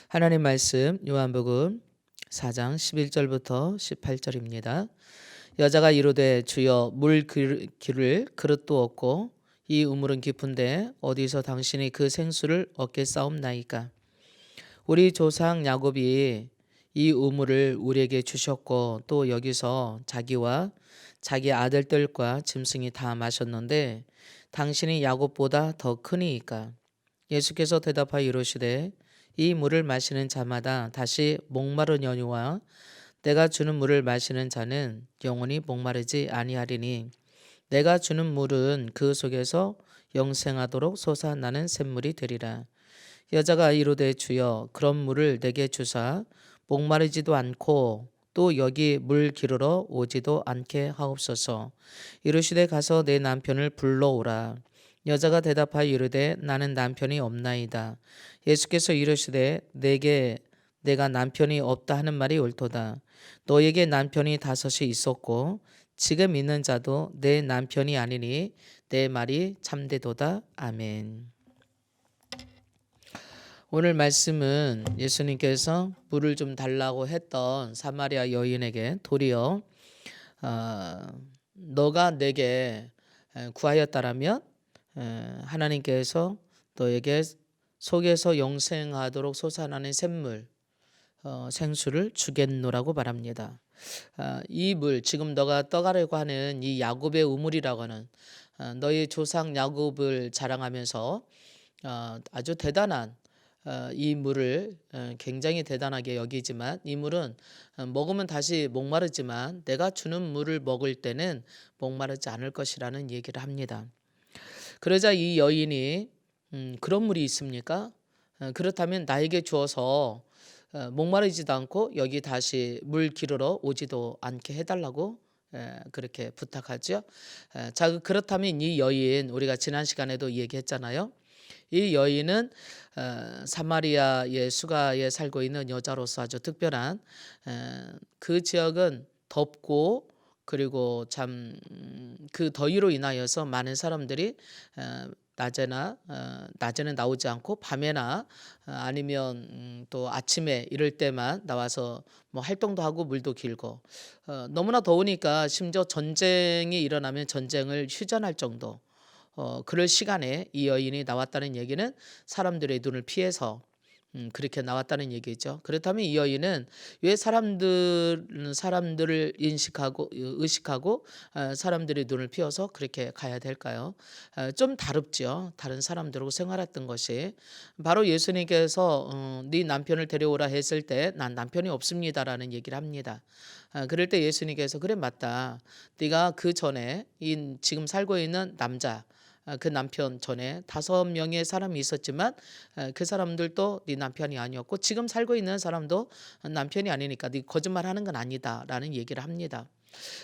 하나님 말씀 요한복음 4장 11절부터 18절입니다. 여자가 이르되 주여 물 기를 그릇도 없고 이 우물은 깊은데 어디서 당신이 그 생수를 얻겠사옵나이까. 우리 조상 야곱이 이 우물을 우리에게 주셨고 또 여기서 자기와 자기 아들들과 짐승이 다 마셨는데 당신이 야곱보다 더 크니이까. 예수께서 대답하여 이르시되 이 물을 마시는 자마다 다시 목마르려니와 내가 주는 물을 마시는 자는 영원히 목마르지 아니하리니 내가 주는 물은 그 속에서 영생하도록 솟아나는 샘물이 되리라. 여자가 이르되 주여 그런 물을 내게 주사 목마르지도 않고 또 여기 물 기르러 오지도 않게 하옵소서. 이르시되 가서 내 남편을 불러오라. 여자가 대답하여 이르되 나는 남편이 없나이다. 예수께서 이르시되 내게 내가 남편이 없다 하는 말이 옳도다. 너에게 남편이 다섯이 있었고 지금 있는 자도 내 남편이 아니니 내 말이 참되도다. 아멘. 오늘 말씀은 예수님께서 물을 좀 달라고 했던 사마리아 여인에게 도리어 너가 내게 구하였다라면 하나님께서 너에게 속에서 영생하도록 솟아나는 샘물 생수를 주겠노라고 말합니다. 이 물 지금 너가 떠가려고 하는 이 야곱의 우물이라고 하는 너희 조상 야곱을 자랑하면서 아주 대단한 이 물을 굉장히 대단하게 여기지만 이 물은 먹으면 다시 목마르지만 내가 주는 물을 먹을 때는 목마르지 않을 것이라는 얘기를 합니다. 그러자 이 여인이 그런 물이 있습니까? 그렇다면 나에게 주어서 목마르지도 않고 여기 다시 물 기르러 오지도 않게 해달라고 그렇게 부탁하죠. 자, 그렇다면 이 여인 우리가 지난 시간에도 얘기했잖아요. 이 여인은 사마리아의 수가에 살고 있는 여자로서 아주 특별한 그 지역은 덥고 그리고 참 그 더위로 인하여서 많은 사람들이 낮에는 나오지 않고 밤에나 아니면 또 아침에 이럴 때만 나와서 뭐 활동도 하고 물도 길고 너무나 더우니까 심지어 전쟁이 일어나면 전쟁을 휴전할 정도 그럴 시간에 이 여인이 나왔다는 얘기는 사람들의 눈을 피해서 그렇게 나왔다는 얘기죠. 그렇다면 이 여인은 왜 사람들을 인식하고 의식하고 사람들의 눈을 피워서 그렇게 가야 될까요? 좀 다릅죠. 다른 사람들하고 생활했던 것이 바로 예수님께서 네 남편을 데려오라 했을 때 난 남편이 없습니다라는 얘기를 합니다. 그럴 때 예수님께서 그래 맞다. 네가 그 전에 지금 살고 있는 남자 그 남편 전에 5명의 사람이 있었지만 그 사람들도 네 남편이 아니었고 지금 살고 있는 사람도 남편이 아니니까 네 거짓말하는 건 아니다라는 얘기를 합니다.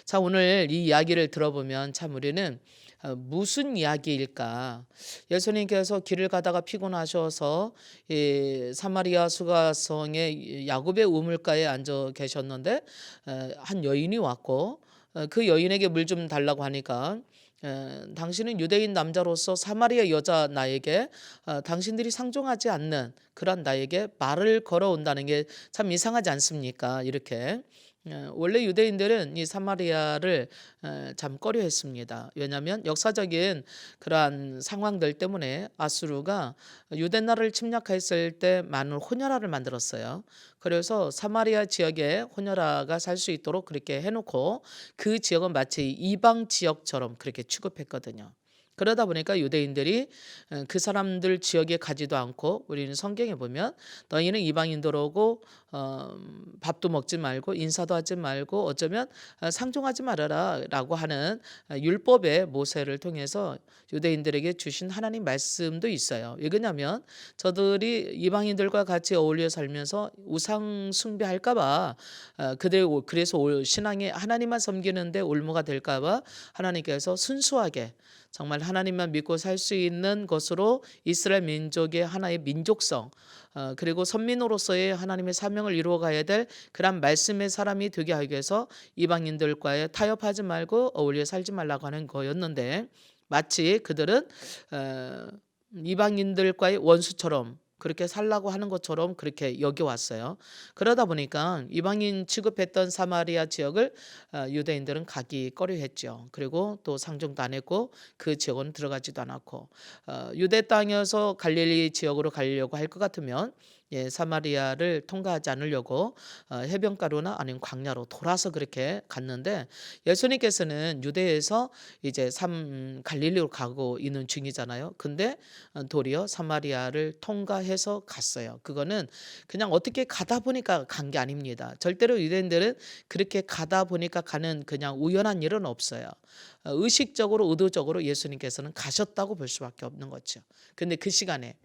자, 오늘 이 이야기를 들어보면 참 우리는 무슨 이야기일까? 예수님께서 길을 가다가 피곤하셔서 이 사마리아 수가성의 야곱의 우물가에 앉아 계셨는데 한 여인이 왔고 그 여인에게 물 좀 달라고 하니까 당신은 유대인 남자로서 사마리아 여자 나에게 당신들이 상종하지 않는 그런 나에게 말을 걸어온다는 게 참 이상하지 않습니까? 이렇게 원래 유대인들은 이 사마리아를 참 꺼려했습니다. 왜냐하면 역사적인 그러한 상황들 때문에 아수르가 유대 나라를 침략했을 때 많은 혼혈아를 만들었어요. 그래서 사마리아 지역에 혼혈아가 살 수 있도록 그렇게 해놓고 그 지역은 마치 이방 지역처럼 그렇게 취급했거든요. 그러다 보니까 유대인들이 그 사람들 지역에 가지도 않고 우리는 성경에 보면 너희는 이방인들 오고 밥도 먹지 말고 인사도 하지 말고 어쩌면 상종하지 말아라 라고 하는 율법의 모세를 통해서 유대인들에게 주신 하나님 말씀도 있어요. 왜 그러냐면 저들이 이방인들과 같이 어울려 살면서 우상 숭배할까 봐 그래서 신앙에 하나님만 섬기는데 올무가 될까 봐 하나님께서 순수하게 정말 하나님만 믿고 살 수 있는 것으로 이스라엘 민족의 하나의 민족성 그리고 선민으로서의 하나님의 사명을 이루어 가야 될 그런 말씀의 사람이 되게 하기 위해서 이방인들과의 타협하지 말고 어울려 살지 말라고 하는 거였는데 마치 그들은 이방인들과의 원수처럼 그렇게 살라고 하는 것처럼 그렇게 여겨왔어요. 그러다 보니까 이방인 취급했던 사마리아 지역을 유대인들은 가기 꺼려했죠. 그리고 또 상종도 안 했고 그 지역은 들어가지도 않았고 유대 땅에서 갈릴리 지역으로 가려고 할 것 같으면 사마리아를 통과하지 않으려고 해변가로나 아니면 광야로 돌아서 그렇게 갔는데 예수님께서는 유대에서 이제 갈릴리로 가고 있는 중이잖아요. 근데 도리어 사마리아를 통과해서 갔어요. 그거는 그냥 어떻게 가다 보니까 간 게 아닙니다. 절대로 유대인들은 그렇게 가다 보니까 가는 그냥 우연한 일은 없어요. 의식적으로 의도적으로 예수님께서는 가셨다고 볼 수밖에 없는 거죠. 근데 그 시간에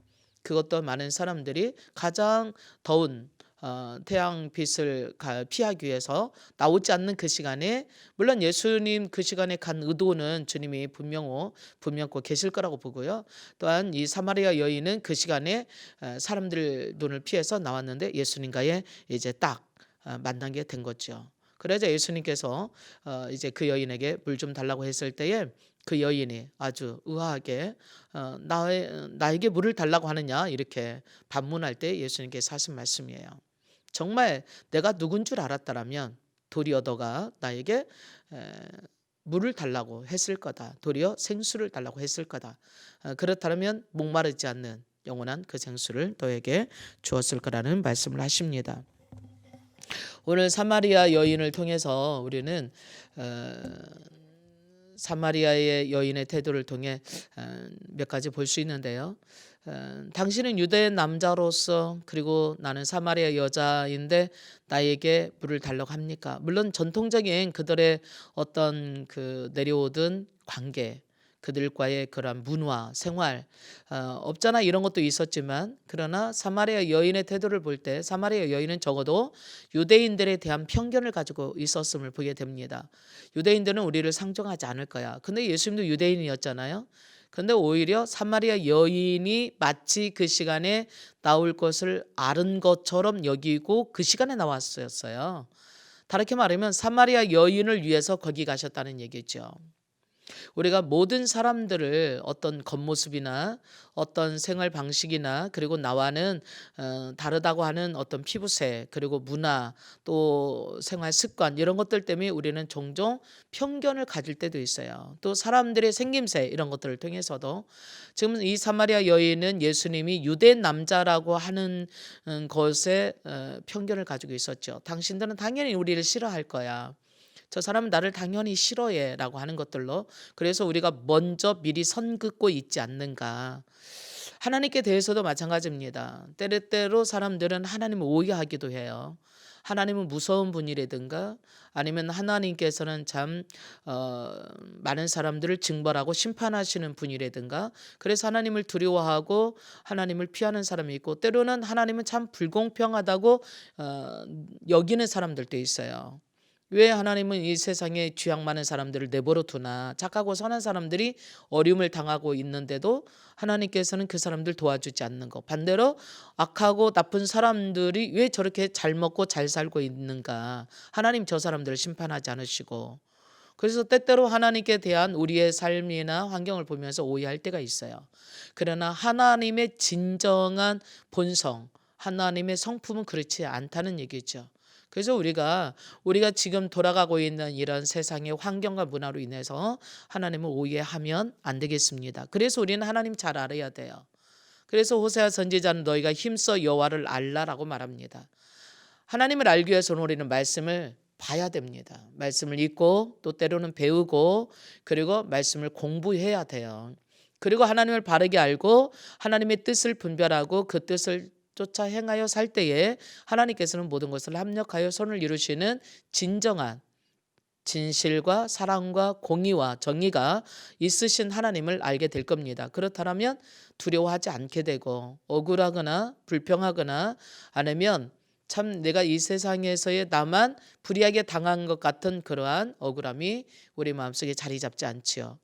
그것도 많은 사람들이 가장 더운 태양빛을 피하기 위해서 나오지 않는 그 시간에, 물론 예수님 그 시간에 간 의도는 주님이 분명코 계실 거라고 보고요. 또한 이 사마리아 여인은 그 시간에 사람들 눈을 피해서 나왔는데 예수님과의 이제 딱 만난 게 된 거죠. 그래서 예수님께서 이제 그 여인에게 물 좀 달라고 했을 때에 그 여인이 아주 의아하게 나에게 물을 달라고 하느냐 이렇게 반문할 때 예수님께서 하신 말씀이에요. 정말 내가 누군 줄 알았다라면 도리어 너가 나에게 물을 달라고 했을 거다. 도리어 생수를 달라고 했을 거다. 그렇다면 목마르지 않는 영원한 그 생수를 너에게 주었을 거라는 말씀을 하십니다. 오늘 사마리아 여인을 통해서 우리는 사마리아의 여인의 태도를 통해 몇 가지 볼 수 있는데요. 당신은 유대 남자로서 그리고 나는 사마리아 여자인데 나에게 물을 달라고 합니까? 물론 전통적인 그들의 어떤 그 내려오던 관계, 그들과의 그런 문화, 생활, 없잖아 이런 것도 있었지만, 그러나 사마리아 여인의 태도를 볼 때 사마리아 여인은 적어도 유대인들에 대한 편견을 가지고 있었음을 보게 됩니다. 유대인들은 우리를 상종하지 않을 거야. 근데 예수님도 유대인이었잖아요. 근데 오히려 사마리아 여인이 마치 그 시간에 나올 것을 아는 것처럼 여기고 그 시간에 나왔었어요. 다르게 말하면 사마리아 여인을 위해서 거기 가셨다는 얘기죠. 우리가 모든 사람들을 어떤 겉모습이나 어떤 생활 방식이나 그리고 나와는 다르다고 하는 어떤 피부색 그리고 문화 또 생활 습관 이런 것들 때문에 우리는 종종 편견을 가질 때도 있어요. 또 사람들의 생김새 이런 것들을 통해서도 지금 이 사마리아 여인은 예수님이 유대 남자라고 하는 것에 편견을 가지고 있었죠. 당신들은 당연히 우리를 싫어할 거야. 저 사람은 나를 당연히 싫어해 라고 하는 것들로, 그래서 우리가 먼저 미리 선 긋고 있지 않는가. 하나님께 대해서도 마찬가지입니다. 때때로 사람들은 하나님을 오해하기도 해요. 하나님은 무서운 분이라든가 아니면 하나님께서는 참 많은 사람들을 징벌하고 심판하시는 분이라든가, 그래서 하나님을 두려워하고 하나님을 피하는 사람이 있고, 때로는 하나님은 참 불공평하다고 여기는 사람들도 있어요. 왜 하나님은 이 세상에 죄악 많은 사람들을 내버려 두나, 착하고 선한 사람들이 어려움을 당하고 있는데도 하나님께서는 그 사람들 도와주지 않는 것, 반대로 악하고 나쁜 사람들이 왜 저렇게 잘 먹고 잘 살고 있는가, 하나님 저 사람들을 심판하지 않으시고. 그래서 때때로 하나님께 대한 우리의 삶이나 환경을 보면서 오해할 때가 있어요. 그러나 하나님의 진정한 본성, 하나님의 성품은 그렇지 않다는 얘기죠. 그래서 우리가 지금 돌아가고 있는 이런 세상의 환경과 문화로 인해서 하나님을 오해하면 안 되겠습니다. 그래서 우리는 하나님 잘 알아야 돼요. 그래서 호세아 선지자는 너희가 힘써 여호와를 알라라고 말합니다. 하나님을 알기 위해서는 우리는 말씀을 봐야 됩니다. 말씀을 읽고 또 때로는 배우고 그리고 말씀을 공부해야 돼요. 그리고 하나님을 바르게 알고 하나님의 뜻을 분별하고 그 뜻을 쫓아 행하여 살 때에 하나님께서는 모든 것을 합력하여 선을 이루시는 진정한 진실과 사랑과 공의와 정의가 있으신 하나님을 알게 될 겁니다. 그렇다면 두려워하지 않게 되고, 억울하거나 불평하거나 아니면 참 내가 이 세상에서의 나만 불의하게 당한 것 같은 그러한 억울함이 우리 마음속에 자리 잡지 않지요.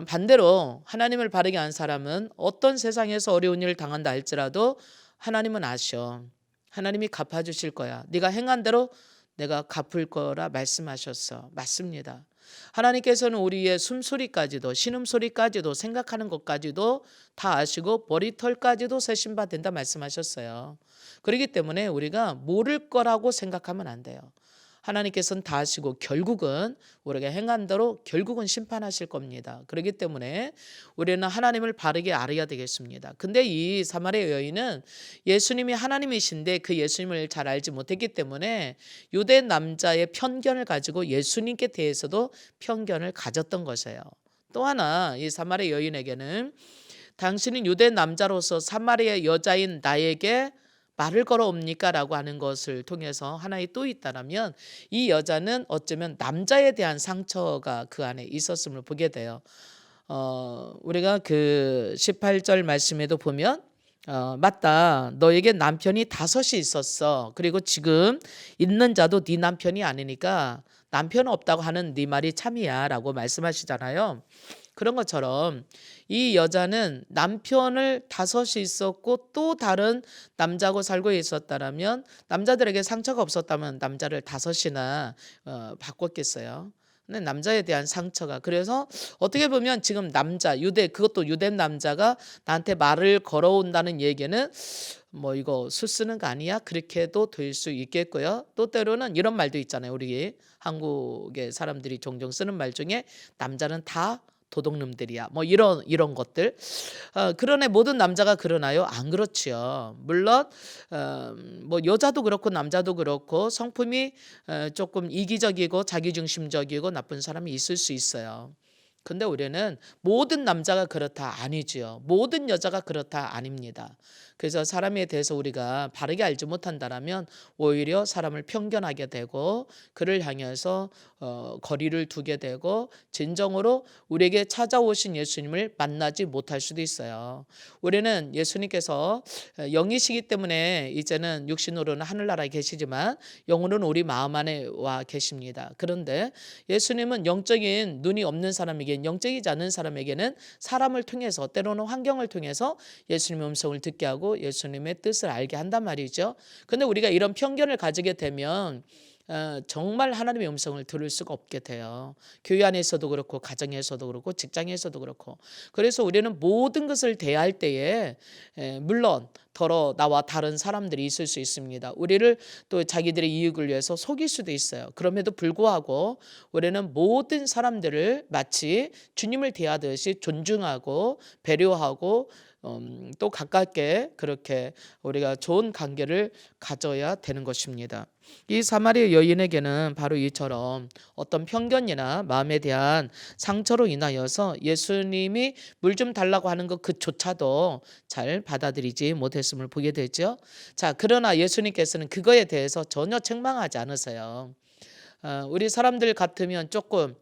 반대로 하나님을 바르게 한 사람은 어떤 세상에서 어려운 일을 당한다 할지라도 하나님은 아셔. 하나님이 갚아주실 거야. 네가 행한 대로 내가 갚을 거라 말씀하셨어. 맞습니다. 하나님께서는 우리의 숨소리까지도 신음소리까지도 생각하는 것까지도 다 아시고 머리털까지도 세신바 된다 말씀하셨어요. 그렇기 때문에 우리가 모를 거라고 생각하면 안 돼요. 하나님께서는 다 아시고 결국은 우리가 행한 대로 결국은 심판하실 겁니다. 그렇기 때문에 우리는 하나님을 바르게 알아야 되겠습니다. 근데 이 사마리아 여인은 예수님이 하나님이신데 그 예수님을 잘 알지 못했기 때문에 유대 남자의 편견을 가지고 예수님께 대해서도 편견을 가졌던 것이에요. 또 하나 이 사마리아 여인에게는 당신은 유대 남자로서 사마리아 여자인 나에게 말을 걸어옵니까? 라고 하는 것을 통해서 하나의 또 있다라면 이 여자는 어쩌면 남자에 대한 상처가 그 안에 있었음을 보게 돼요. 우리가 그 18절 말씀에도 보면 맞다. 너에게 남편이 5이 있었어. 그리고 지금 있는 자도 네 남편이 아니니까 남편 없다고 하는 네 말이 참이야 라고 말씀하시잖아요. 그런 것처럼 이 여자는 남편을 5이 있었고 또 다른 남자하고 살고 있었다라면 남자들에게 상처가 없었다면 남자를 5이나 바꿨겠어요. 근데 남자에 대한 상처가 그래서 어떻게 보면 지금 남자 그것도 유대 남자가 나한테 말을 걸어온다는 얘기는 뭐 이거 술 쓰는 거 아니야? 그렇게도 될 수 있겠고요. 또 때로는 이런 말도 있잖아요. 우리 한국의 사람들이 종종 쓰는 말 중에 남자는 다 도둑놈들이야. 뭐 이런 것들. 그러네 모든 남자가 그러나요? 안 그렇지요. 물론 뭐 여자도 그렇고 남자도 그렇고 성품이 조금 이기적이고 자기중심적이고 나쁜 사람이 있을 수 있어요. 근데 우리는 모든 남자가 그렇다 아니지요. 모든 여자가 그렇다 아닙니다. 그래서 사람에 대해서 우리가 바르게 알지 못한다라면 오히려 사람을 편견하게 되고 그를 향해서 거리를 두게 되고 진정으로 우리에게 찾아오신 예수님을 만나지 못할 수도 있어요. 우리는 예수님께서 영이시기 때문에 이제는 육신으로는 하늘나라에 계시지만 영으로는 우리 마음 안에 와 계십니다. 그런데 예수님은 영적인 눈이 없는 사람에게 영적이지 않은 사람에게는 사람을 통해서 때로는 환경을 통해서 예수님의 음성을 듣게 하고 예수님의 뜻을 알게 한단 말이죠. 근데 우리가 이런 편견을 가지게 되면 정말 하나님의 음성을 들을 수가 없게 돼요. 교회 안에서도 그렇고 가정에서도 그렇고 직장에서도 그렇고. 그래서 우리는 모든 것을 대할 때에 물론 더러 나와 다른 사람들이 있을 수 있습니다. 우리를 또 자기들의 이익을 위해서 속일 수도 있어요. 그럼에도 불구하고 우리는 모든 사람들을 마치 주님을 대하듯이 존중하고 배려하고 또 가깝게 그렇게 우리가 좋은 관계를 가져야 되는 것입니다. 이 사마리아 여인에게는 바로 이처럼 어떤 편견이나 마음에 대한 상처로 인하여서 예수님이 물 좀 달라고 하는 것 그조차도 잘 받아들이지 못했음을 보게 되죠. 자, 그러나 예수님께서는 그거에 대해서 전혀 책망하지 않으세요. 우리 사람들 같으면 조금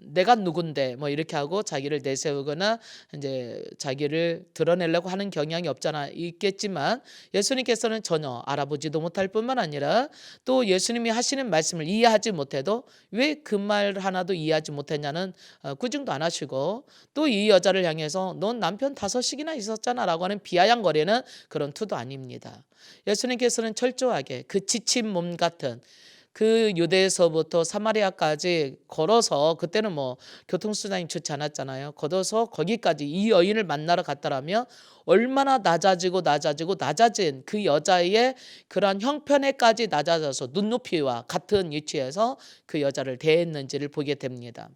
내가 누군데 뭐 이렇게 하고 자기를 내세우거나 이제 자기를 드러내려고 하는 경향이 없잖아 있겠지만 예수님께서는 전혀 알아보지도 못할 뿐만 아니라 또 예수님이 하시는 말씀을 이해하지 못해도 왜 그 말 하나도 이해하지 못했냐는 구중도 안 하시고 또 이 여자를 향해서 넌 남편 5이나 있었잖아 라고 하는 비아냥거리는 그런 투도 아닙니다. 예수님께서는 철저하게 그 지친 몸 같은 그 유대에서부터 사마리아까지 걸어서 그때는 뭐 교통수단이 좋지 않았잖아요. 걸어서 거기까지 이 여인을 만나러 갔다라면 얼마나 낮아진 그 여자의 그러한 형편에까지 낮아져서 눈높이와 같은 위치에서 그 여자를 대했는지를 보게 됩니다.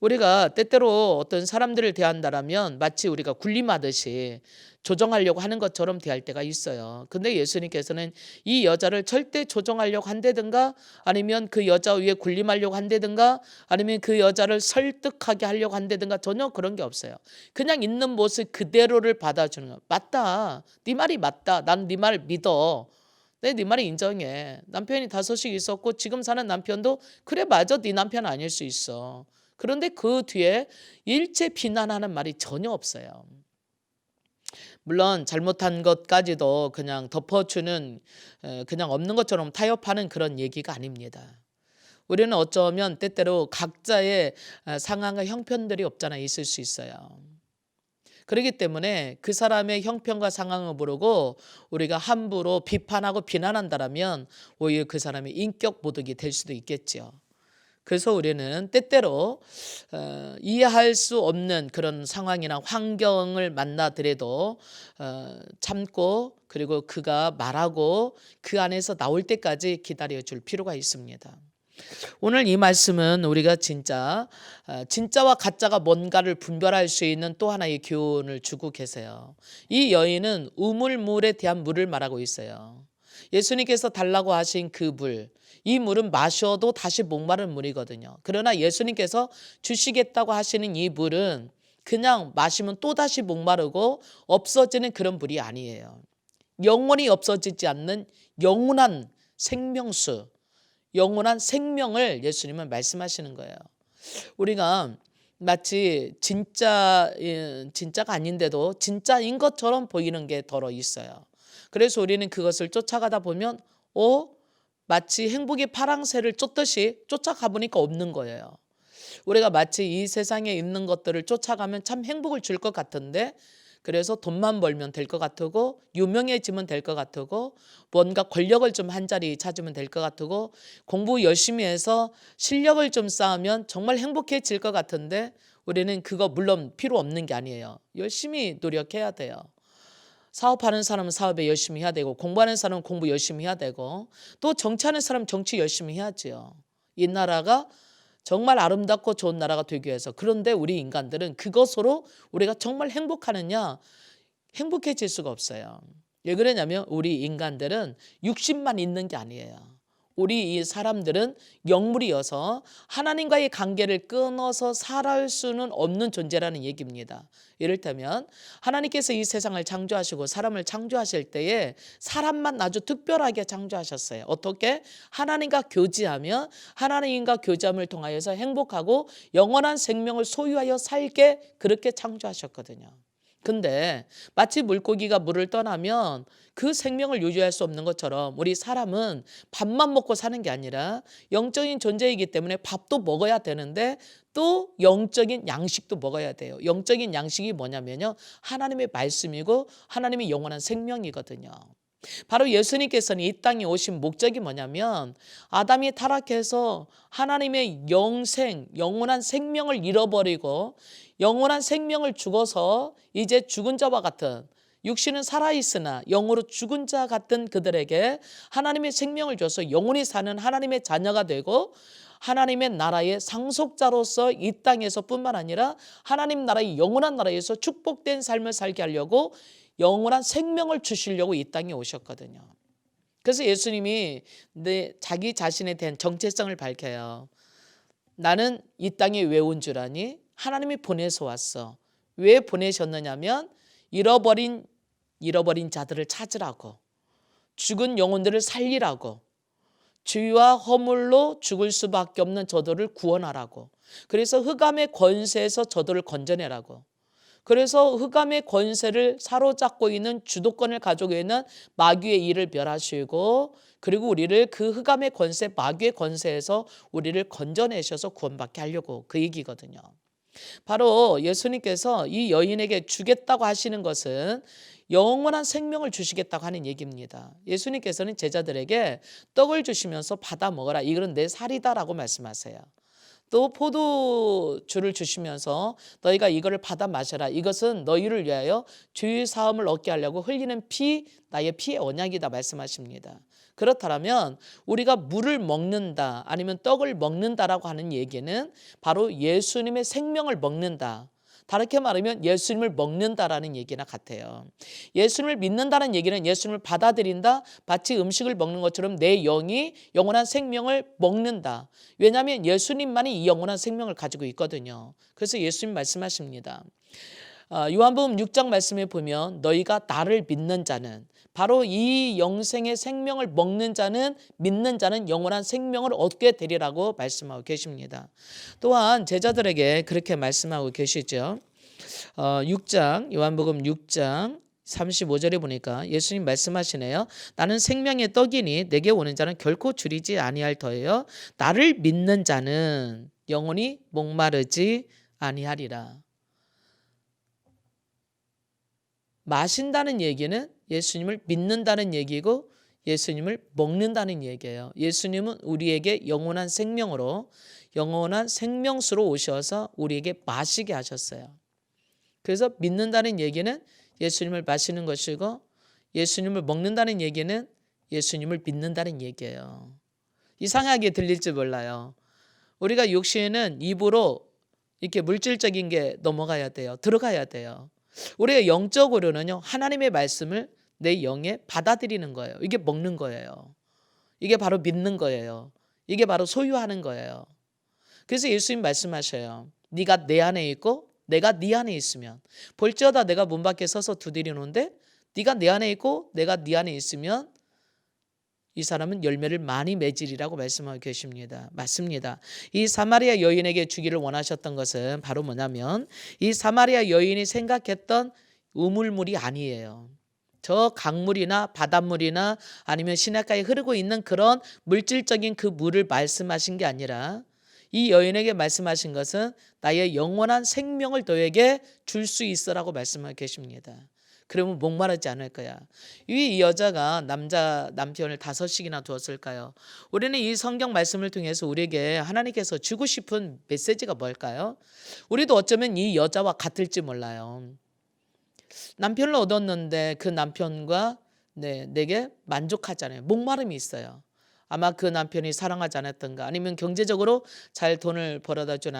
우리가 때때로 어떤 사람들을 대한다라면 마치 우리가 군림하듯이 조정하려고 하는 것처럼 대할 때가 있어요. 근데 예수님께서는 이 여자를 절대 조정하려고 한다든가 아니면 그 여자 위에 군림하려고 한다든가 아니면 그 여자를 설득하게 하려고 한다든가 전혀 그런 게 없어요. 그냥 있는 모습 그대로를 받아주는 거. 맞다. 네 말이 맞다. 난 네 말 믿어. 네 말을 인정해. 남편이 5이 있었고 지금 사는 남편도 그래 맞아 네 남편 아닐 수 있어. 그런데 그 뒤에 일체 비난하는 말이 전혀 없어요. 물론 잘못한 것까지도 그냥 덮어주는 그냥 없는 것처럼 타협하는 그런 얘기가 아닙니다. 우리는 어쩌면 때때로 각자의 상황과 형편들이 없잖아 있을 수 있어요. 그렇기 때문에 그 사람의 형편과 상황을 모르고 우리가 함부로 비판하고 비난한다면 오히려 그 사람의 인격 모독이 될 수도 있겠죠. 그래서 우리는 때때로 이해할 수 없는 그런 상황이나 환경을 만나더라도 참고, 그리고 그가 말하고 그 안에서 나올 때까지 기다려 줄 필요가 있습니다. 오늘 이 말씀은 우리가 진짜와 가짜가 뭔가를 분별할 수 있는 또 하나의 교훈을 주고 계세요. 이 여인은 우물물에 대한 물을 말하고 있어요. 예수님께서 달라고 하신 그 물, 이 물은 마셔도 다시 목마른 물이거든요. 그러나 예수님께서 주시겠다고 하시는 이 물은 그냥 마시면 또다시 목마르고 없어지는 그런 물이 아니에요. 영원히 없어지지 않는 영원한 생명수, 영원한 생명을 예수님은 말씀하시는 거예요. 우리가 마치 진짜가 아닌데도 진짜인 것처럼 보이는 게 더러 있어요. 그래서 우리는 그것을 쫓아가다 보면 마치 행복의 파랑새를 쫓듯이 쫓아가 보니까 없는 거예요. 우리가 마치 이 세상에 있는 것들을 쫓아가면 참 행복을 줄 것 같은데, 그래서 돈만 벌면 될 것 같고, 유명해지면 될 것 같고, 뭔가 권력을 좀 한 자리 찾으면 될 것 같고, 공부 열심히 해서 실력을 좀 쌓으면 정말 행복해질 것 같은데, 우리는 그거 물론 필요 없는 게 아니에요. 열심히 노력해야 돼요. 사업하는 사람은 사업에 열심히 해야 되고, 공부하는 사람은 공부 열심히 해야 되고, 또 정치하는 사람은 정치 열심히 해야지요. 이 나라가 정말 아름답고 좋은 나라가 되기 위해서. 그런데 우리 인간들은 그것으로 우리가 정말 행복하느냐? 행복해질 수가 없어요. 왜 그러냐면 우리 인간들은 육신만 있는 게 아니에요. 우리 이 사람들은 영물이어서 하나님과의 관계를 끊어서 살아갈 수는 없는 존재라는 얘기입니다. 이를테면 하나님께서 이 세상을 창조하시고 사람을 창조하실 때에 사람만 아주 특별하게 창조하셨어요. 어떻게? 하나님과 교제하며 하나님과 교제함을 통하여서 행복하고 영원한 생명을 소유하여 살게 그렇게 창조하셨거든요. 근데 마치 물고기가 물을 떠나면 그 생명을 유지할 수 없는 것처럼 우리 사람은 밥만 먹고 사는 게 아니라 영적인 존재이기 때문에 밥도 먹어야 되는데 또 영적인 양식도 먹어야 돼요. 영적인 양식이 뭐냐면요, 하나님의 말씀이고 하나님의 영원한 생명이거든요. 바로 예수님께서는 이 땅에 오신 목적이 뭐냐면 아담이 타락해서 하나님의 영원한 생명을 잃어버리고 영원한 생명을 죽어서 이제 죽은 자와 같은, 육신은 살아있으나 영으로 죽은 자 같은 그들에게 하나님의 생명을 줘서 영원히 사는 하나님의 자녀가 되고 하나님의 나라의 상속자로서 이 땅에서 뿐만 아니라 하나님 나라의 영원한 나라에서 축복된 삶을 살게 하려고 영원한 생명을 주시려고 이 땅에 오셨거든요. 그래서 예수님이 자기 자신에 대한 정체성을 밝혀요. 나는 이 땅에 왜 온 줄 아니? 하나님이 보내서 왔어. 왜 보내셨느냐면 잃어버린 자들을 찾으라고, 죽은 영혼들을 살리라고, 죄와 허물로 죽을 수밖에 없는 저들을 구원하라고, 그래서 흑암의 권세에서 저들을 건져내라고, 그래서 흑암의 권세를 사로잡고 있는 주도권을 가지고 있는 마귀의 일을 멸하시고, 그리고 우리를 그 흑암의 권세, 마귀의 권세에서 우리를 건져내셔서 구원받게 하려고, 그 얘기거든요. 바로 예수님께서 이 여인에게 주겠다고 하시는 것은 영원한 생명을 주시겠다고 하는 얘기입니다. 예수님께서는 제자들에게 떡을 주시면서 받아 먹어라, 이거는 내 살이다라고 말씀하세요. 또 포도주를 주시면서 너희가 이거를 받아 마셔라, 이것은 너희를 위하여 죄의 사함을 얻게 하려고 흘리는 나의 피의 언약이다 말씀하십니다. 그렇다면 우리가 물을 먹는다 아니면 떡을 먹는다라고 하는 얘기는 바로 예수님의 생명을 먹는다, 다르게 말하면 예수님을 먹는다라는 얘기나 같아요. 예수님을 믿는다는 얘기는 예수님을 받아들인다, 마치 음식을 먹는 것처럼 내 영이 영원한 생명을 먹는다. 왜냐하면 예수님만이 이 영원한 생명을 가지고 있거든요. 그래서 예수님 말씀하십니다. 요한복음 6장 말씀에 보면 너희가 나를 믿는 자는, 바로 이 영생의 생명을 먹는 자는, 믿는 자는 영원한 생명을 얻게 되리라고 말씀하고 계십니다. 또한 제자들에게 그렇게 말씀하고 계시죠. 요한복음 6장 35절에 보니까 예수님 말씀하시네요. 나는 생명의 떡이니 내게 오는 자는 결코 줄이지 아니할 터예요. 나를 믿는 자는 영원히 목마르지 아니하리라. 마신다는 얘기는 예수님을 믿는다는 얘기고, 예수님을 먹는다는 얘기예요. 예수님은 우리에게 영원한 생명으로, 영원한 생명수로 오셔서 우리에게 마시게 하셨어요. 그래서 믿는다는 얘기는 예수님을 마시는 것이고, 예수님을 먹는다는 얘기는 예수님을 믿는다는 얘기예요. 이상하게 들릴지 몰라요. 우리가 육신은 입으로 이렇게 물질적인 게 넘어가야 돼요. 들어가야 돼요. 우리가 영적으로는요, 하나님의 말씀을 내 영에 받아들이는 거예요. 이게 먹는 거예요. 이게 바로 믿는 거예요. 이게 바로 소유하는 거예요. 그래서 예수님 말씀하셔요. 네가 내 안에 있고 내가 네 안에 있으면, 볼지어다 내가 문 밖에 서서 두드리는데 네가 내 안에 있고 내가 네 안에 있으면 이 사람은 열매를 많이 맺으리라고 말씀하고 계십니다. 맞습니다. 이 사마리아 여인에게 주기를 원하셨던 것은 바로 뭐냐면, 이 사마리아 여인이 생각했던 우물물이 아니에요. 저 강물이나 바닷물이나 아니면 시냇가에 흐르고 있는 그런 물질적인 그 물을 말씀하신 게 아니라, 이 여인에게 말씀하신 것은 나의 영원한 생명을 너에게 줄 수 있어라고 말씀하고 계십니다. 그러면 목마르지 않을 거야. 이 여자가 남편을 5씩이나 두었을까요? 우리는 이 성경 말씀을 통해서 우리에게 하나님께서 주고 싶은 메시지가 뭘까요? 우리도 어쩌면 이 여자와 같을지 몰라요. 남편을 얻었는데 그 남편과 내게 만족하잖아요. 목마름이 있어요. 아마 그 남편이 사랑하지 않았던가, 아니면 경제적으로 잘 돈을 벌어다 주지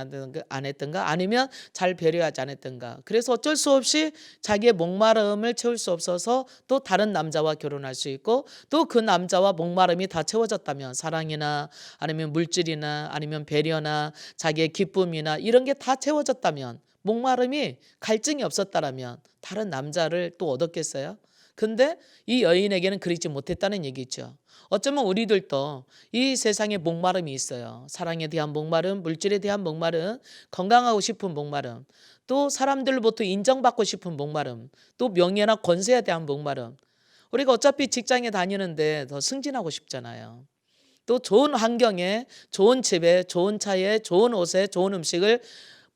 않았던가, 아니면 잘 배려하지 않았던가. 그래서 어쩔 수 없이 자기의 목마름을 채울 수 없어서 또 다른 남자와 결혼할 수 있고, 또 그 남자와 목마름이 다 채워졌다면, 사랑이나 아니면 물질이나 아니면 배려나 자기의 기쁨이나 이런 게 다 채워졌다면, 목마름이 갈증이 없었다라면 다른 남자를 또 얻었겠어요? 근데 이 여인에게는 그러지 못했다는 얘기죠. 어쩌면 우리들도 이 세상에 목마름이 있어요. 사랑에 대한 목마름, 물질에 대한 목마름, 건강하고 싶은 목마름, 또 사람들로부터 인정받고 싶은 목마름, 또 명예나 권세에 대한 목마름. 우리가 어차피 직장에 다니는데 더 승진하고 싶잖아요. 또 좋은 환경에, 좋은 집에, 좋은 차에, 좋은 옷에, 좋은 음식을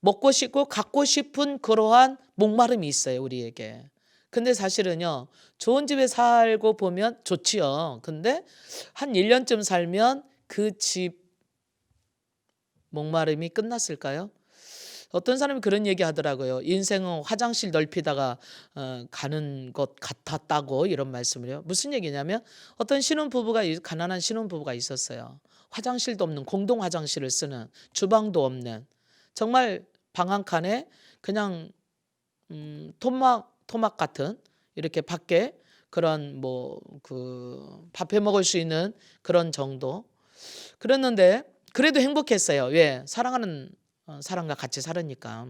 먹고 싶고 갖고 싶은 그러한 목마름이 있어요, 우리에게. 근데 사실은요, 좋은 집에 살고 보면 좋지요. 근데 한 1년쯤 살면 그 집 목마름이 끝났을까요? 어떤 사람이 그런 얘기 하더라고요. 인생은 화장실 넓히다가 가는 것 같았다고, 이런 말씀을 해요. 무슨 얘기냐면, 어떤 가난한 신혼부부가 있었어요. 화장실도 없는 공동 화장실을 쓰는, 주방도 없는, 정말 방 한 칸에 그냥 토막 같은, 이렇게 밖에 그런 뭐 그 밥해 먹을 수 있는 그런 정도. 그랬는데 그래도 행복했어요. 왜? 사랑하는 사람과 같이 살으니까.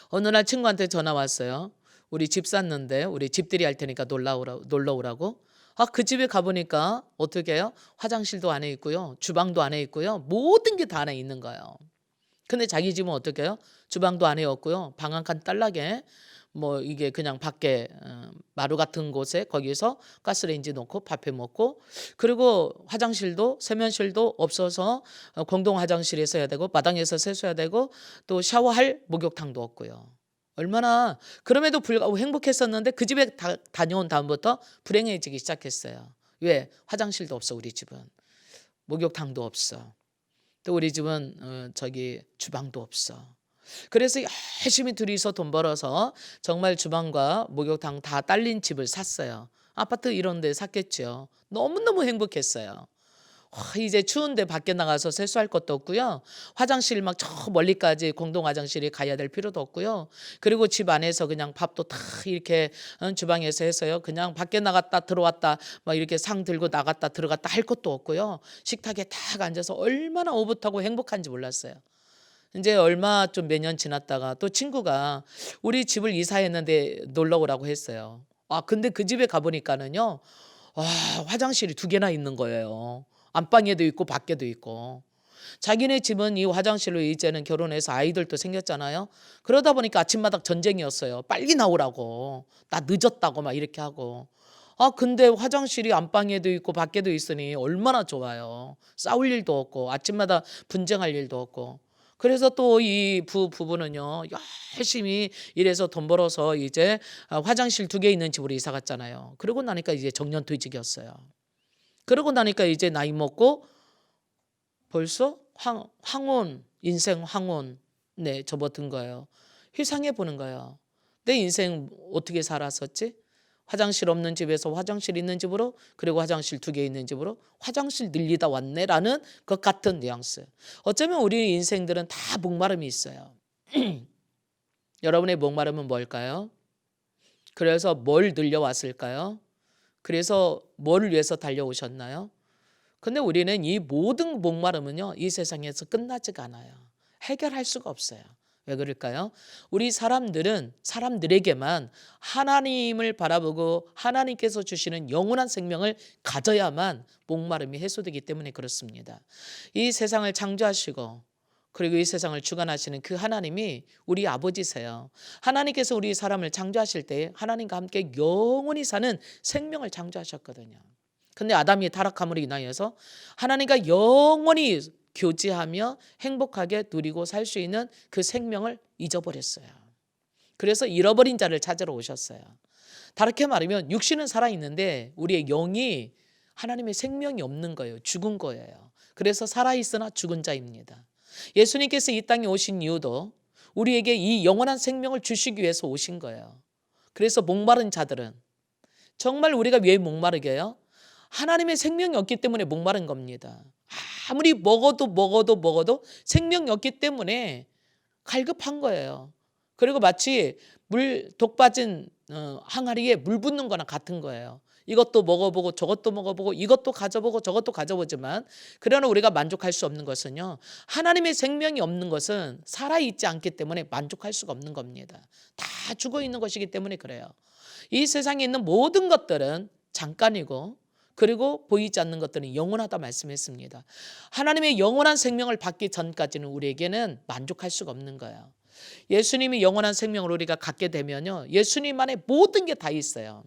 어느 날 친구한테 전화 왔어요. 우리 집 샀는데 우리 집들이 할 테니까 놀러 오라고. 그 집에 가보니까 어떻게 해요? 화장실도 안에 있고요, 주방도 안에 있고요, 모든 게 다 안에 있는 거예요. 근데 자기 집은 어떻게 해요? 주방도 안에 없고요, 방 한 칸 딸락에 뭐 이게 그냥 밖에 마루 같은 곳에 거기서 가스레인지 놓고 밥해 먹고, 그리고 화장실도 세면실도 없어서 공동 화장실에서 해야 되고 마당에서 세수해야 되고 또 샤워할 목욕탕도 없고요. 얼마나, 그럼에도 불구하고 행복했었는데 그 집에 다녀온 다음부터 불행해지기 시작했어요. 왜? 화장실도 없어, 우리 집은. 목욕탕도 없어. 또 우리 집은 저기 주방도 없어. 그래서 열심히 둘이서 돈 벌어서 정말 주방과 목욕탕 다 딸린 집을 샀어요. 아파트 이런 데 샀겠죠. 너무너무 행복했어요. 이제 추운데 밖에 나가서 세수할 것도 없고요. 화장실 막 저 멀리까지 공동 화장실에 가야 될 필요도 없고요. 그리고 집 안에서 그냥 밥도 다 이렇게 주방에서 해서요, 그냥 밖에 나갔다 들어왔다 막 이렇게 상 들고 나갔다 들어갔다 할 것도 없고요. 식탁에 딱 앉아서 얼마나 오붓하고 행복한지 몰랐어요. 이제 얼마 좀 몇 년 지났다가 또 친구가 우리 집을 이사했는데 놀러 오라고 했어요. 근데 그 집에 가보니까는요, 화장실이 2개나 있는 거예요. 안방에도 있고 밖에도 있고. 자기네 집은 이 화장실로 이제는 결혼해서 아이들도 생겼잖아요. 그러다 보니까 아침마다 전쟁이었어요. 빨리 나오라고. 나 늦었다고 막 이렇게 하고. 근데 화장실이 안방에도 있고 밖에도 있으니 얼마나 좋아요. 싸울 일도 없고 아침마다 분쟁할 일도 없고. 그래서 또 이 부부는요 열심히 일해서 돈 벌어서 이제 화장실 2개 있는 집으로 이사 갔잖아요. 그러고 나니까 이제 정년퇴직이었어요. 그러고 나니까 이제 나이 먹고 벌써 황혼, 인생 황혼, 네, 접어든 거예요. 회상해 보는 거예요. 내 인생 어떻게 살았었지? 화장실 없는 집에서 화장실 있는 집으로, 그리고 화장실 2개 있는 집으로 화장실 늘리다 왔네라는 것 같은 뉘앙스. 어쩌면 우리 인생들은 다 목마름이 있어요. 여러분의 목마름은 뭘까요? 그래서 뭘 늘려왔을까요? 그래서 뭐를 위해서 달려오셨나요? 근데 우리는 이 모든 목마름은요, 이 세상에서 끝나지가 않아요. 해결할 수가 없어요. 왜 그럴까요? 우리 사람들에게만 하나님을 바라보고 하나님께서 주시는 영원한 생명을 가져야만 목마름이 해소되기 때문에 그렇습니다. 이 세상을 창조하시고 그리고 이 세상을 주관하시는 그 하나님이 우리 아버지세요. 하나님께서 우리 사람을 창조하실 때 하나님과 함께 영원히 사는 생명을 창조하셨거든요. 근데 아담이 타락함으로 인하여서 하나님과 영원히 교제하며 행복하게 누리고 살 수 있는 그 생명을 잊어버렸어요. 그래서 잃어버린 자를 찾으러 오셨어요. 다르게 말하면 육신은 살아있는데 우리의 영이 하나님의 생명이 없는 거예요. 죽은 거예요. 그래서 살아있으나 죽은 자입니다. 예수님께서 이 땅에 오신 이유도 우리에게 이 영원한 생명을 주시기 위해서 오신 거예요. 그래서 목마른 자들은 정말 우리가 왜 목마르게 해요? 하나님의 생명이 없기 때문에 목마른 겁니다. 아무리 먹어도 생명이 없기 때문에 갈급한 거예요. 그리고 마치 독 빠진 항아리에 물 붓는 거나 같은 거예요. 이것도 먹어보고 저것도 먹어보고 이것도 가져보고 저것도 가져보지만 그러나 우리가 만족할 수 없는 것은요, 하나님의 생명이 없는 것은 살아있지 않기 때문에 만족할 수가 없는 겁니다. 다 죽어있는 것이기 때문에 그래요. 이 세상에 있는 모든 것들은 잠깐이고 그리고 보이지 않는 것들은 영원하다 말씀했습니다. 하나님의 영원한 생명을 받기 전까지는 우리에게는 만족할 수가 없는 거예요. 예수님이 영원한 생명을 우리가 갖게 되면요, 예수님 안에 모든 게 다 있어요.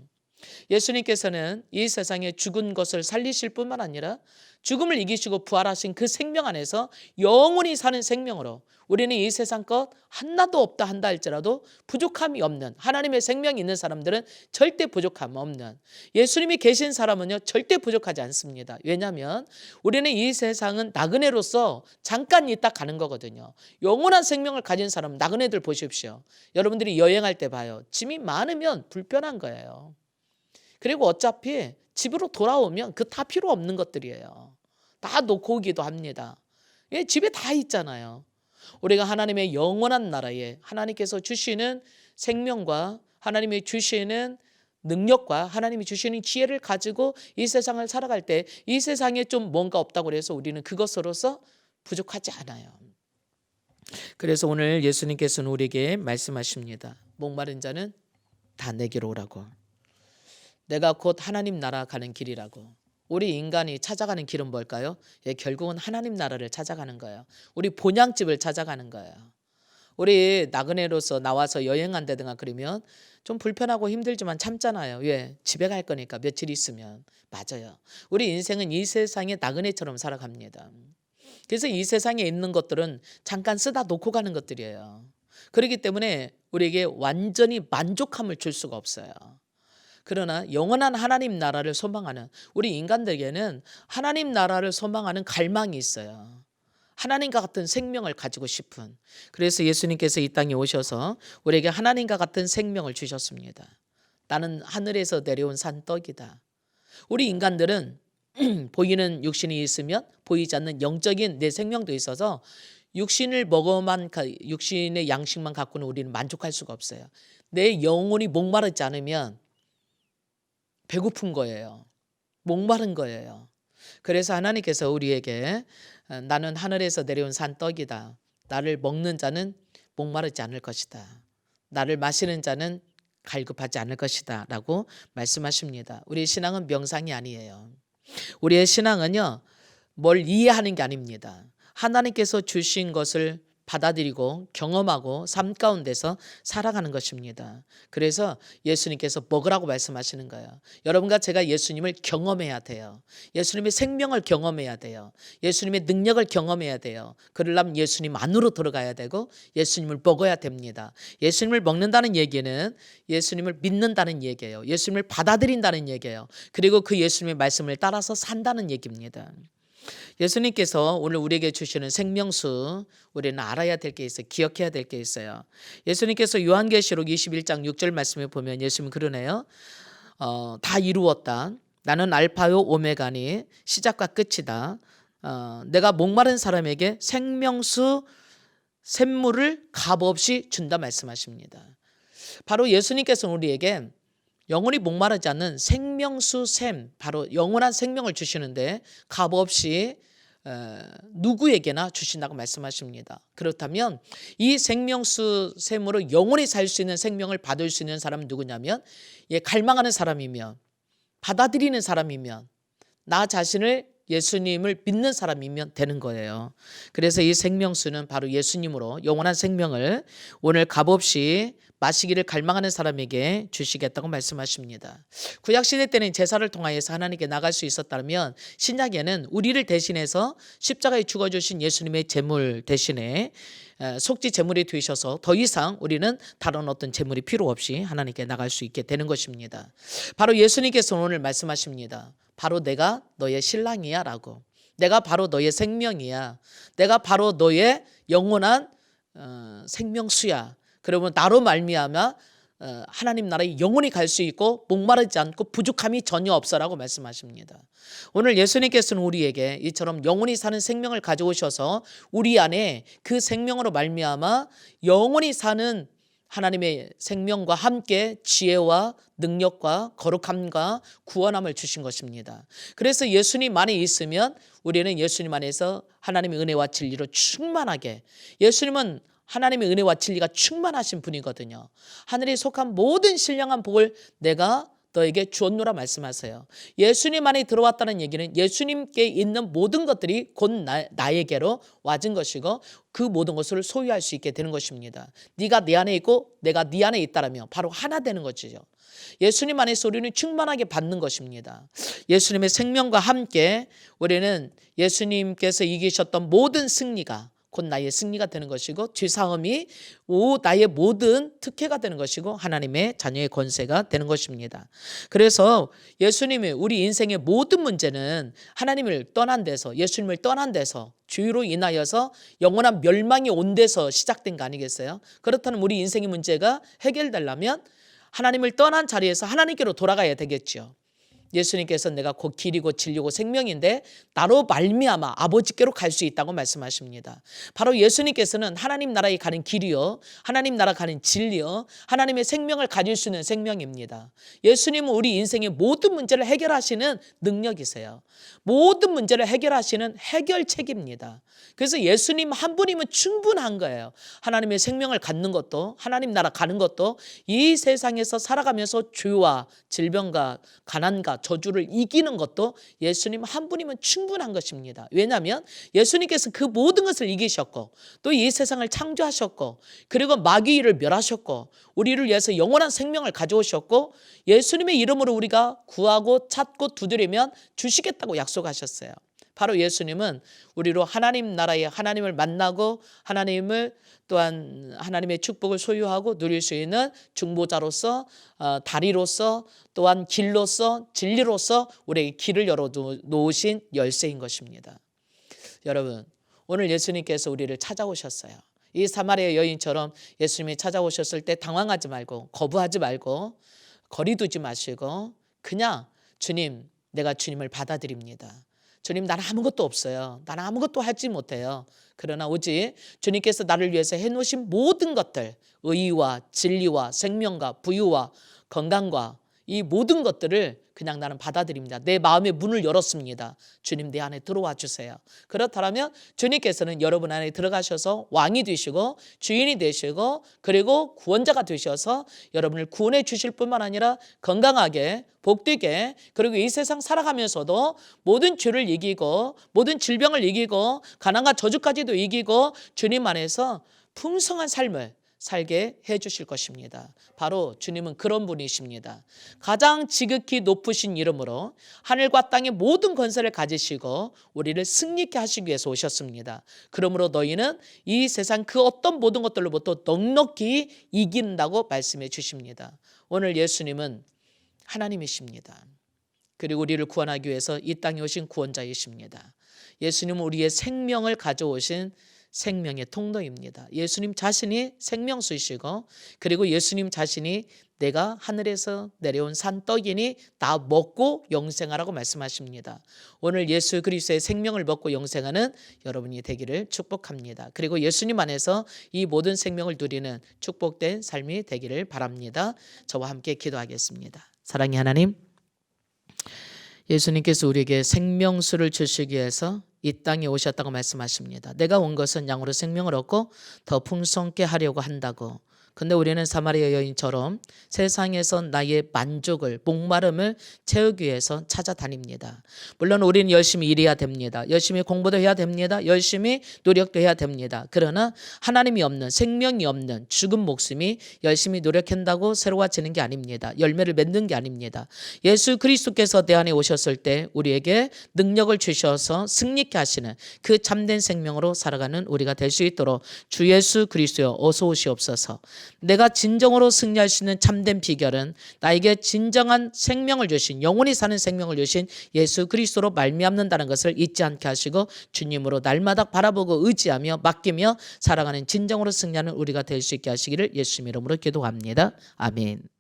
예수님께서는 이 세상에 죽은 것을 살리실 뿐만 아니라 죽음을 이기시고 부활하신 그 생명 안에서 영원히 사는 생명으로 우리는 이 세상 것 하나도 없다 한다 할지라도 부족함이 없는, 하나님의 생명이 있는 사람들은 절대 부족함 없는, 예수님이 계신 사람은요 절대 부족하지 않습니다. 왜냐하면 우리는 이 세상은 나그네로서 잠깐 있다 가는 거거든요. 영원한 생명을 가진 사람은, 나그네들 보십시오. 여러분들이 여행할 때 봐요. 짐이 많으면 불편한 거예요. 그리고 어차피 집으로 돌아오면 그 다 필요 없는 것들이에요. 다 놓고 오기도 합니다. 예, 집에 다 있잖아요. 우리가 하나님의 영원한 나라에 하나님께서 주시는 생명과 하나님이 주시는 능력과 하나님이 주시는 지혜를 가지고 이 세상을 살아갈 때 이 세상에 좀 뭔가 없다고 해서 우리는 그것으로서 부족하지 않아요. 그래서 오늘 예수님께서는 우리에게 말씀하십니다. 목마른 자는 다 내게로 오라고. 내가 곧 하나님 나라 가는 길이라고. 우리 인간이 찾아가는 길은 뭘까요? 예, 결국은 하나님 나라를 찾아가는 거예요. 우리 본향집을 찾아가는 거예요. 우리 나그네로서 나와서 여행한다든가 그러면 좀 불편하고 힘들지만 참잖아요. 왜? 집에 갈 거니까 며칠 있으면. 맞아요. 우리 인생은 이 세상의 나그네처럼 살아갑니다. 그래서 이 세상에 있는 것들은 잠깐 쓰다 놓고 가는 것들이에요. 그렇기 때문에 우리에게 완전히 만족함을 줄 수가 없어요. 그러나 영원한 하나님 나라를 소망하는 우리 인간들에게는 하나님 나라를 소망하는 갈망이 있어요. 하나님과 같은 생명을 가지고 싶은. 그래서 예수님께서 이 땅에 오셔서 우리에게 하나님과 같은 생명을 주셨습니다. 나는 하늘에서 내려온 산떡이다. 우리 인간들은 보이는 육신이 있으면 보이지 않는 영적인 내 생명도 있어서 육신의 양식만 갖고는 우리는 만족할 수가 없어요. 내 영혼이 목마르지 않으면 배고픈 거예요. 목마른 거예요. 그래서 하나님께서 우리에게 나는 하늘에서 내려온 산떡이다. 나를 먹는 자는 목마르지 않을 것이다. 나를 마시는 자는 갈급하지 않을 것이다 라고 말씀하십니다. 우리의 신앙은 명상이 아니에요. 우리의 신앙은요, 뭘 이해하는 게 아닙니다. 하나님께서 주신 것을 받아들이고 경험하고 삶 가운데서 살아가는 것입니다. 그래서 예수님께서 먹으라고 말씀하시는 거예요. 여러분과 제가 예수님을 경험해야 돼요. 예수님의 생명을 경험해야 돼요. 예수님의 능력을 경험해야 돼요. 그러려면 예수님 안으로 들어가야 되고 예수님을 먹어야 됩니다. 예수님을 먹는다는 얘기는 예수님을 믿는다는 얘기예요. 예수님을 받아들인다는 얘기예요. 그리고 그 예수님의 말씀을 따라서 산다는 얘기입니다. 예수님께서 오늘 우리에게 주시는 생명수, 우리는 알아야 될 게 있어요. 기억해야 될 게 있어요. 예수님께서 요한계시록 21장 6절 말씀에 보면 예수님 그러네요. 다 이루었다. 나는 알파요 오메가니 시작과 끝이다. 내가 목마른 사람에게 생명수 샘물을 값없이 준다 말씀하십니다. 바로 예수님께서 우리에게 영원히 목마르지 않는 생명수 샘, 바로 영원한 생명을 주시는데 값없이 누구에게나 주신다고 말씀하십니다. 그렇다면 이 생명수 샘으로 영원히 살 수 있는 생명을 받을 수 있는 사람은 누구냐면 갈망하는 사람이면, 받아들이는 사람이면, 나 자신을 예수님을 믿는 사람이면 되는 거예요. 그래서 이 생명수는 바로 예수님으로 영원한 생명을 오늘 값없이 마시기를 갈망하는 사람에게 주시겠다고 말씀하십니다. 구약시대 때는 제사를 통하여서 하나님께 나갈 수 있었다면 신약에는 우리를 대신해서 십자가에 죽어주신 예수님의 제물 대신에 속죄 제물이 되셔서 더 이상 우리는 다른 어떤 제물이 필요 없이 하나님께 나갈 수 있게 되는 것입니다. 바로 예수님께서 오늘 말씀하십니다. 바로 내가 너의 신랑이야 라고. 내가 바로 너의 생명이야. 내가 바로 너의 영원한 생명수야. 그러면 나로 말미암아 하나님 나라에 영원히 갈 수 있고 목마르지 않고 부족함이 전혀 없어라고 말씀하십니다. 오늘 예수님께서는 우리에게 이처럼 영원히 사는 생명을 가져오셔서 우리 안에 그 생명으로 말미암아 영원히 사는 하나님의 생명과 함께 지혜와 능력과 거룩함과 구원함을 주신 것입니다. 그래서 예수님 안에 있으면 우리는 예수님 안에서 하나님의 은혜와 진리로 충만하게, 예수님은 하나님의 은혜와 진리가 충만하신 분이거든요. 하늘에 속한 모든 신령한 복을 내가 너에게 주었노라 말씀하세요. 예수님 안에 들어왔다는 얘기는 예수님께 있는 모든 것들이 곧 나에게로 와진 것이고 그 모든 것을 소유할 수 있게 되는 것입니다. 네가 내 안에 있고 내가 네 안에 있다라면 바로 하나 되는 것이죠. 예수님 안에서 우리는 충만하게 받는 것입니다. 예수님의 생명과 함께 우리는 예수님께서 이기셨던 모든 승리가 곧 나의 승리가 되는 것이고 죄사함이 나의 모든 특혜가 되는 것이고 하나님의 자녀의 권세가 되는 것입니다. 그래서 예수님이 우리 인생의 모든 문제는 하나님을 떠난 데서, 예수님을 떠난 데서, 죄로 인하여서 영원한 멸망이 온 데서 시작된 거 아니겠어요? 그렇다면 우리 인생의 문제가 해결되려면 하나님을 떠난 자리에서 하나님께로 돌아가야 되겠죠. 예수님께서 내가 곧 길이고 진리고 생명인데 나로 말미암아 아버지께로 갈 수 있다고 말씀하십니다. 바로 예수님께서는 하나님 나라에 가는 길이요, 하나님 나라 가는 진리요, 하나님의 생명을 가질 수 있는 생명입니다. 예수님은 우리 인생의 모든 문제를 해결하시는 능력이세요. 모든 문제를 해결하시는 해결책입니다. 그래서 예수님 한 분이면 충분한 거예요. 하나님의 생명을 갖는 것도, 하나님 나라 가는 것도, 이 세상에서 살아가면서 죄와 질병과 가난과 저주를 이기는 것도 예수님 한 분이면 충분한 것입니다. 왜냐하면 예수님께서 그 모든 것을 이기셨고 또 이 세상을 창조하셨고 그리고 마귀를 멸하셨고 우리를 위해서 영원한 생명을 가져오셨고 예수님의 이름으로 우리가 구하고 찾고 두드리면 주시겠다고 약속하셨어요. 바로 예수님은 우리로 하나님 나라에 하나님을 만나고 하나님을 또한 하나님의 축복을 소유하고 누릴 수 있는 중보자로서, 다리로서, 또한 길로서, 진리로서 우리에게 길을 열어놓으신 열쇠인 것입니다. 여러분, 오늘 예수님께서 우리를 찾아오셨어요. 이 사마리아 여인처럼 예수님이 찾아오셨을 때 당황하지 말고 거부하지 말고 거리 두지 마시고 그냥 주님, 내가 주님을 받아들입니다. 주님, 나는 아무것도 없어요. 나는 아무것도 하지 못해요. 그러나 오직 주님께서 나를 위해서 해놓으신 모든 것들, 의와 진리와 생명과 부유와 건강과 이 모든 것들을 그냥 나는 받아들입니다. 내 마음의 문을 열었습니다. 주님 내 안에 들어와 주세요. 그렇다면 주님께서는 여러분 안에 들어가셔서 왕이 되시고 주인이 되시고 그리고 구원자가 되셔서 여러분을 구원해 주실 뿐만 아니라 건강하게 복되게 그리고 이 세상 살아가면서도 모든 죄를 이기고 모든 질병을 이기고 가난과 저주까지도 이기고 주님 안에서 풍성한 삶을 살게 해 주실 것입니다. 바로 주님은 그런 분이십니다. 가장 지극히 높으신 이름으로 하늘과 땅의 모든 권세를 가지시고 우리를 승리케 하시기 위해서 오셨습니다. 그러므로 너희는 이 세상 그 어떤 모든 것들로부터 넉넉히 이긴다고 말씀해 주십니다. 오늘 예수님은 하나님이십니다. 그리고 우리를 구원하기 위해서 이 땅에 오신 구원자이십니다. 예수님은 우리의 생명을 가져오신 생명의 통로입니다. 예수님 자신이 생명수이시고 그리고 예수님 자신이 내가 하늘에서 내려온 산떡이니 다 먹고 영생하라고 말씀하십니다. 오늘 예수 그리스도의 생명을 먹고 영생하는 여러분이 되기를 축복합니다. 그리고 예수님 안에서 이 모든 생명을 누리는 축복된 삶이 되기를 바랍니다. 저와 함께 기도하겠습니다. 사랑의 하나님, 예수님께서 우리에게 생명수를 주시기 위해서 이 땅에 오셨다고 말씀하십니다. 내가 온 것은 양으로 생명을 얻고 더 풍성케 하려고 한다고. 근데 우리는 사마리아 여인처럼 세상에서 나의 만족을 목마름을 채우기 위해서 찾아다닙니다. 물론 우리는 열심히 일해야 됩니다. 열심히 공부도 해야 됩니다. 열심히 노력도 해야 됩니다. 그러나 하나님이 없는 생명이 없는 죽은 목숨이 열심히 노력한다고 새로워지는 게 아닙니다. 열매를 맺는 게 아닙니다. 예수 그리스도께서 내 안에 오셨을 때 우리에게 능력을 주셔서 승리케 하시는 그 참된 생명으로 살아가는 우리가 될 수 있도록 주 예수 그리스도여 어서 오시옵소서. 내가 진정으로 승리할 수 있는 참된 비결은 나에게 진정한 생명을 주신 영원히 사는 생명을 주신 예수 그리스도로 말미암는다는 것을 잊지 않게 하시고 주님으로 날마다 바라보고 의지하며 맡기며 살아가는 진정으로 승리하는 우리가 될 수 있게 하시기를 예수님 이름으로 기도합니다. 아멘.